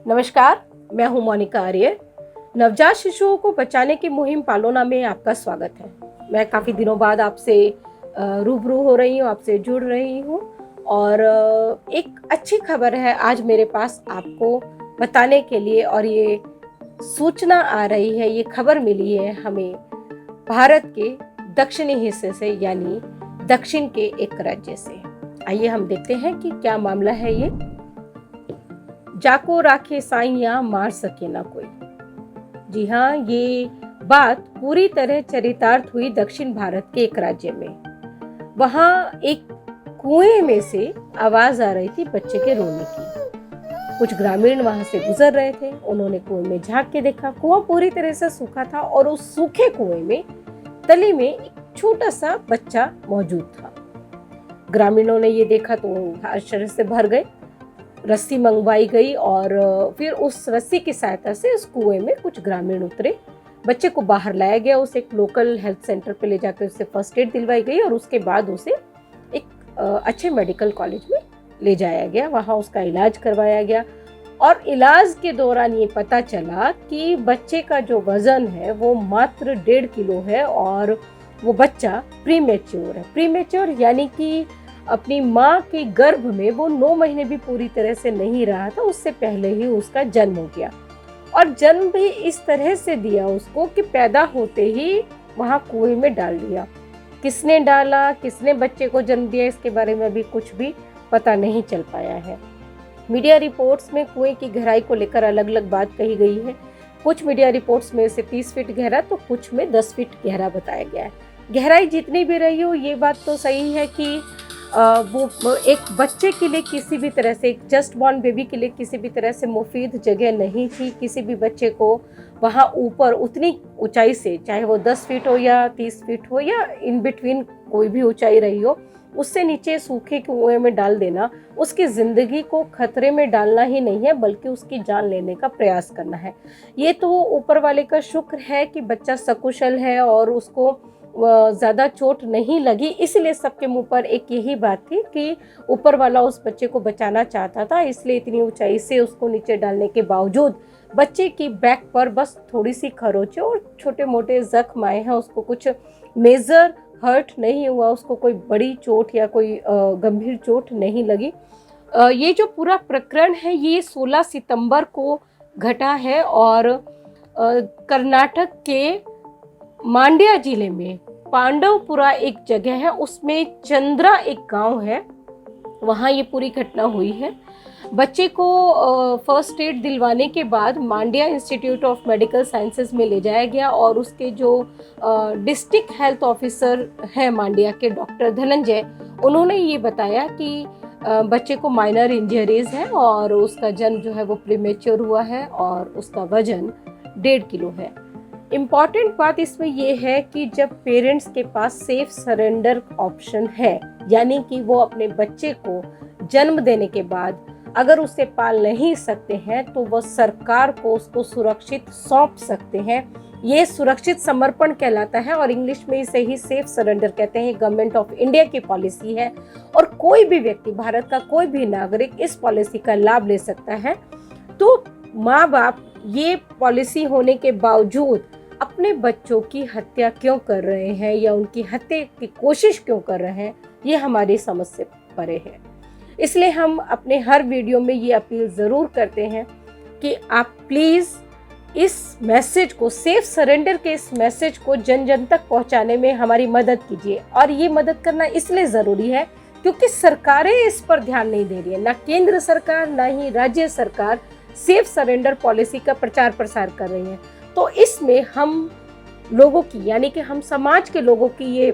नमस्कार, मैं हूं मोनिका आर्य। नवजात शिशुओं को बचाने की मुहिम पालोना में आपका स्वागत है। मैं काफ़ी दिनों बाद आपसे रूबरू हो रही हूं, आपसे जुड़ रही हूं और एक अच्छी खबर है आज मेरे पास आपको बताने के लिए। और ये सूचना आ रही है, ये खबर मिली है हमें भारत के दक्षिणी हिस्से से, यानी दक्षिण के एक राज्य से। आइए हम देखते हैं कि क्या मामला है ये। जाको राखे साइयां मार सके ना कोई। जी हाँ, ये बात पूरी तरह चरितार्थ हुई दक्षिण भारत के एक राज्य में। वहां एक कुएं में से आवाज आ रही थी बच्चे के रोने की। कुछ ग्रामीण वहां से गुजर रहे थे। उन्होंने कुएं में झांक के देखा। कुआं पूरी तरह से सूखा था और उस सूखे कुएं में तली में एक छोटा सा बच्चा मौजूद था। ग्रामीणों ने ये देखा तो आश्चर्य से भर गए। रस्सी मंगवाई गई और फिर उस रस्सी की सहायता से उस कुएं में कुछ ग्रामीण उतरे। बच्चे को बाहर लाया गया। उसे एक लोकल हेल्थ सेंटर पे ले जाकर उसे फर्स्ट एड दिलवाई गई और उसके बाद उसे एक अच्छे मेडिकल कॉलेज में ले जाया गया। वहाँ उसका इलाज करवाया गया और इलाज के दौरान ये पता चला कि बच्चे का जो वजन है वो मात्र 1.5 किलो है और वो बच्चा प्रीमेच्योर है। प्रीमेच्योर यानी कि अपनी माँ के गर्भ में वो 9 महीने भी पूरी तरह से नहीं रहा था, उससे पहले ही उसका जन्म हो गया। और जन्म भी इस तरह से दिया उसको कि पैदा होते ही वहाँ कुएं में डाल दिया। किसने डाला, किसने बच्चे को जन्म दिया, इसके बारे में अभी कुछ भी पता नहीं चल पाया है। मीडिया रिपोर्ट्स में कुएं की गहराई को लेकर अलग अलग बात कही गई है। कुछ मीडिया रिपोर्ट्स में इसे 30 फीट गहरा तो कुछ में 10 फीट गहरा बताया गया है। गहराई जितनी भी रही हो, ये बात तो सही है कि वो एक बच्चे के लिए किसी भी तरह से, एक जस्ट बॉर्न बेबी के लिए किसी भी तरह से मुफीद जगह नहीं थी। किसी भी बच्चे को वहाँ ऊपर उतनी ऊंचाई से, चाहे वो 10 फीट हो या 30 फीट हो या इन बिटवीन कोई भी ऊंचाई रही हो, उससे नीचे सूखे कुएं में डाल देना उसकी ज़िंदगी को खतरे में डालना ही नहीं है, बल्कि उसकी जान लेने का प्रयास करना है। ये तो ऊपर वाले का शुक्र है कि बच्चा सकुशल है और उसको ज़्यादा चोट नहीं लगी। इसलिए सबके मुंह पर एक यही बात थी कि ऊपर वाला उस बच्चे को बचाना चाहता था, इसलिए इतनी ऊंचाई से उसको नीचे डालने के बावजूद बच्चे की बैक पर बस थोड़ी सी खरोंचे और छोटे मोटे जख्म आए हैं। उसको कुछ मेजर हर्ट नहीं हुआ, उसको कोई बड़ी चोट या कोई गंभीर चोट नहीं लगी। ये जो पूरा प्रकरण है ये 16 सितंबर को घटा है और कर्नाटक के मांड्या जिले में पांडवपुरा एक जगह है, उसमें चंद्रा एक गांव है, वहाँ ये पूरी घटना हुई है। बच्चे को फर्स्ट एड दिलवाने के बाद Mandya institute of medical sciences में ले जाया गया और उसके जो डिस्ट्रिक्ट हेल्थ ऑफिसर हैं मांड्या के, डॉक्टर धनंजय, उन्होंने ये बताया कि बच्चे को माइनर इंजरीज है और उसका जन्म जो है वो प्रीमेच्योर हुआ है और उसका वजन 1.5 किलो है। इम्पॉर्टेंट बात इसमें यह है कि जब पेरेंट्स के पास सेफ सरेंडर ऑप्शन है, यानी कि वो अपने बच्चे को जन्म देने के बाद अगर उसे पाल नहीं सकते हैं तो वो सरकार को उसको सुरक्षित सौंप सकते हैं। ये सुरक्षित समर्पण कहलाता है और इंग्लिश में इसे ही सेफ सरेंडर कहते हैं। गवर्नमेंट ऑफ इंडिया की पॉलिसी है और कोई भी व्यक्ति, भारत का कोई भी नागरिक इस पॉलिसी का लाभ ले सकता है। तो माँ बाप ये पॉलिसी होने के बावजूद अपने बच्चों की हत्या क्यों कर रहे हैं या उनकी हत्या की कोशिश क्यों कर रहे हैं, ये हमारी समझ से परे है। इसलिए हम अपने हर वीडियो में ये अपील ज़रूर करते हैं कि आप प्लीज़ इस मैसेज को, सेफ सरेंडर के इस मैसेज को जन जन तक पहुंचाने में हमारी मदद कीजिए। और ये मदद करना इसलिए ज़रूरी है क्योंकि सरकारें इस पर ध्यान नहीं दे रही है। ना केंद्र सरकार ना ही राज्य सरकार सेफ सरेंडर पॉलिसी का प्रचार प्रसार कर रही है। तो इसमें हम लोगों की, यानी कि हम समाज के लोगों की ये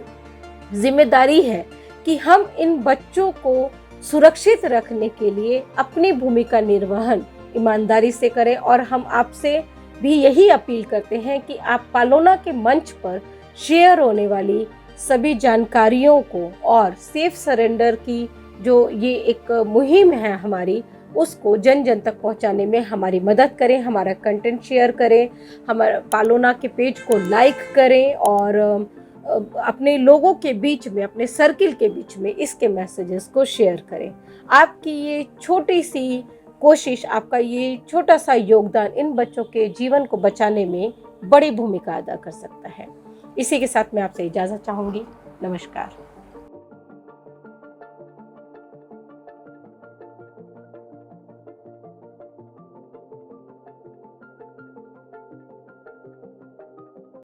जिम्मेदारी है कि हम इन बच्चों को सुरक्षित रखने के लिए अपनी भूमिका निर्वहन ईमानदारी से करें। और हम आपसे भी यही अपील करते हैं कि आप पालोना के मंच पर शेयर होने वाली सभी जानकारियों को और सेफ सरेंडर की जो ये एक मुहिम है हमारी, उसको जन जन तक पहुंचाने में हमारी मदद करें। हमारा कंटेंट शेयर करें, हमारा पालोना के पेज को लाइक करें और अपने लोगों के बीच में, अपने सर्किल के बीच में इसके मैसेजेस को शेयर करें। आपकी ये छोटी सी कोशिश, आपका ये छोटा सा योगदान इन बच्चों के जीवन को बचाने में बड़ी भूमिका अदा कर सकता है। इसी के साथ मैं आपसे इजाज़त चाहूँगी। नमस्कार।